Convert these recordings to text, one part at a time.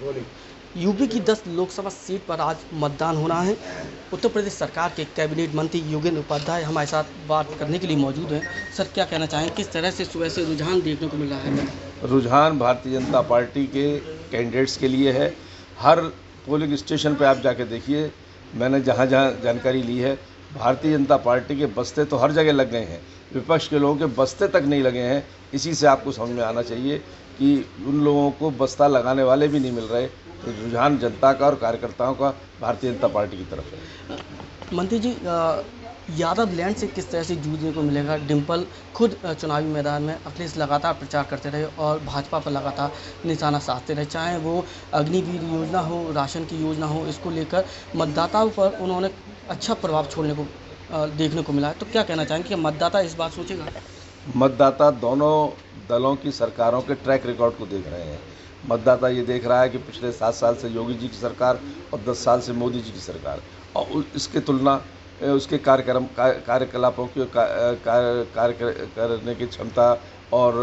UP की 10 Lok Sabha seat पर आज मतदान होना है। उत्तर प्रदेश सरकार के कैबिनेट मंत्री योगेंद्र उपाध्याय हमारे साथ बात करने के लिए मौजूद हैं। सर, क्या कहना चाहेंगे, किस तरह से सुबह से रुझान देखने को मिल रहा है? रुझान भारतीय जनता पार्टी के कैंडिडेट्स के लिए है। हर पोलिंग स्टेशन पर आप जाके देखिए, मैंने जहाँ जहाँ जानकारी ली है, भारतीय जनता पार्टी के बस्ते तो हर जगह लग गए हैं, विपक्ष के लोगों के बस्ते तक नहीं लगे हैं। इसी से आपको समझ में आना चाहिए कि उन लोगों को बस्ता लगाने वाले भी नहीं मिल रहे। रुझान जनता का और कार्यकर्ताओं का भारतीय जनता पार्टी की तरफ है। मंत्री जी, यादव लैंड से किस तरह से जूझने को मिलेगा? डिम्पल खुद चुनावी मैदान में अखिलेश लगातार प्रचार करते रहे और भाजपा पर लगातार निशाना साधते रहे, चाहे वो अग्निवीर योजना हो, राशन की योजना हो। इसको लेकर मतदाताओं पर उन्होंने अच्छा प्रभाव छोड़ने को देखने को मिला है। तो क्या कहना चाहेंगे कि मतदाता इस बात सोचेगा? मतदाता दोनों दलों की सरकारों के ट्रैक रिकॉर्ड को देख रहे हैं। मतदाता ये देख रहा है कि पिछले 7 साल से योगी जी की सरकार और 10 साल से मोदी जी की सरकार, और इसके तुलना उसके कार्यकलापों की कार्य करने की क्षमता और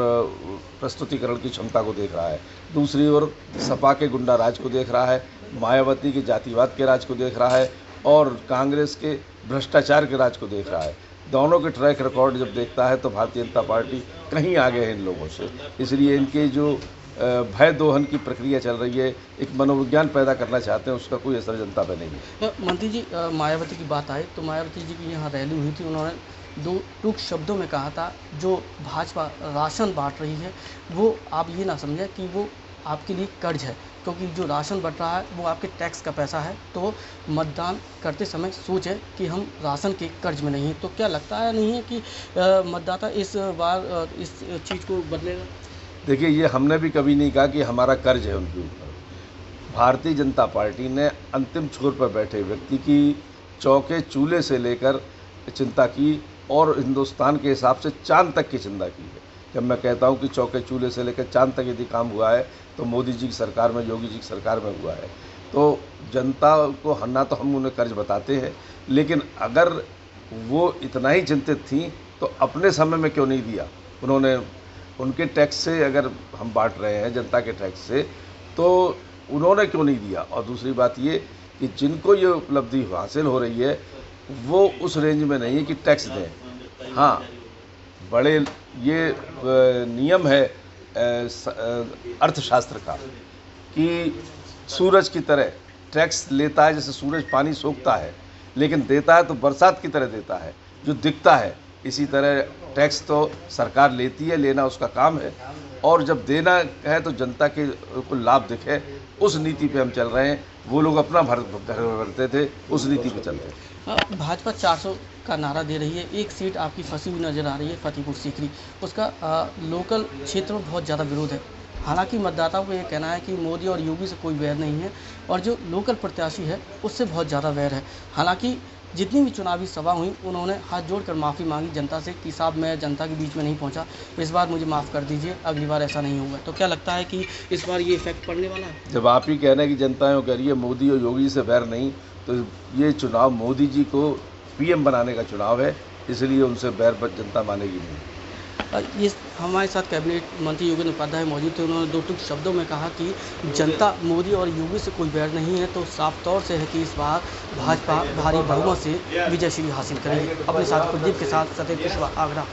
प्रस्तुतिकरण की क्षमता को देख रहा है। दूसरी ओर सपा के गुंडा राज को देख रहा है, मायावती के जातिवाद के राज को देख रहा है और कांग्रेस के भ्रष्टाचार के राज को देख रहा है। दोनों के ट्रैक रिकॉर्ड जब देखता है तो भारतीय जनता पार्टी कहीं आगे है इन लोगों से। इसलिए इनके जो भय दोहन की प्रक्रिया चल रही है, एक मनोविज्ञान पैदा करना चाहते हैं, उसका कोई असर जनता पे नहीं है। मंत्री जी, मायावती की बात आए तो मायावती जी की यहाँ रैली हुई थी। उन्होंने दो टूक शब्दों में कहा था, जो भाजपा राशन बांट रही है वो आप ये ना समझें कि वो आपके लिए कर्ज है, क्योंकि जो राशन बट रहा है वो आपके टैक्स का पैसा है। तो मतदान करते समय सोचें कि हम राशन के कर्ज में नहीं हैं। तो क्या लगता है नहीं है कि मतदाता इस बार इस चीज़ को बदलेगा? देखिए, ये हमने भी कभी नहीं कहा कि हमारा कर्ज है उनके ऊपर। भारतीय जनता पार्टी ने अंतिम छोर पर बैठे व्यक्ति की चौके चूल्हे से लेकर चिंता की और हिंदुस्तान के हिसाब से चांद तक की चिंता की है। जब मैं कहता हूँ कि चौके चूल्हे से लेकर चांद तक यदि काम हुआ है तो मोदी जी की सरकार में, योगी जी की सरकार में हुआ है। तो जनता को हन्ना तो हम उन्हें कर्ज बताते हैं, लेकिन अगर वो इतना ही चिंतित थी तो अपने समय में क्यों नहीं दिया? उन्होंने उनके टैक्स से, अगर हम बांट रहे हैं जनता के टैक्स से, तो उन्होंने क्यों नहीं दिया? और दूसरी बात ये कि जिनको ये उपलब्धि हासिल हो रही है वो उस रेंज में नहीं है कि टैक्स दें। हाँ, बड़े ये नियम है अर्थशास्त्र का कि सूरज की तरह टैक्स लेता है, जैसे सूरज पानी सोखता है लेकिन देता है तो बरसात की तरह देता है, जो दिखता है। इसी तरह टैक्स तो सरकार लेती है, लेना उसका काम है, और जब देना है तो जनता के को लाभ दिखे, उस नीति पे हम चल रहे हैं। वो लोग अपना घर भरते थे, उस नीति पे चलते थे। भाजपा 400 का नारा दे रही है। एक सीट आपकी फंसी हुई नजर आ रही है, फतेहपुर सीकरी। उसका लोकल क्षेत्र में बहुत ज़्यादा विरोध है। हालांकि मतदाताओं को ये कहना है कि मोदी और योगी से कोई वैर नहीं है और जो लोकल प्रत्याशी है उससे बहुत ज़्यादा वैर है। हालांकि जितनी भी चुनावी सभा हुई उन्होंने हाथ जोड़कर माफ़ी मांगी जनता से कि साहब, मैं जनता के बीच में नहीं पहुंचा, इस बार मुझे माफ़ कर दीजिए, अगली बार ऐसा नहीं होगा। तो क्या लगता है कि इस बार ये इफेक्ट पड़ने वाला है? जब आप ही कह रहे हैं कि जनता यूँ कह रही है मोदी और योगी से वैर नहीं, तो ये चुनाव मोदी जी को पीएम बनाने का चुनाव है, इसलिए उनसे वैर जनता मानेगी नहीं। ये हमारे साथ कैबिनेट मंत्री योगेंद्र उपाध्याय मौजूद थे। उन्होंने दो टूक शब्दों में कहा कि जनता मोदी और योगी से कोई वैर नहीं है। तो साफ तौर से है कि इस बार भाजपा भारी बहुमत से विजय श्री हासिल करेगी। अपने साथी प्रदीप के साथ सत्येंद्र कुशवाहा, आगरा।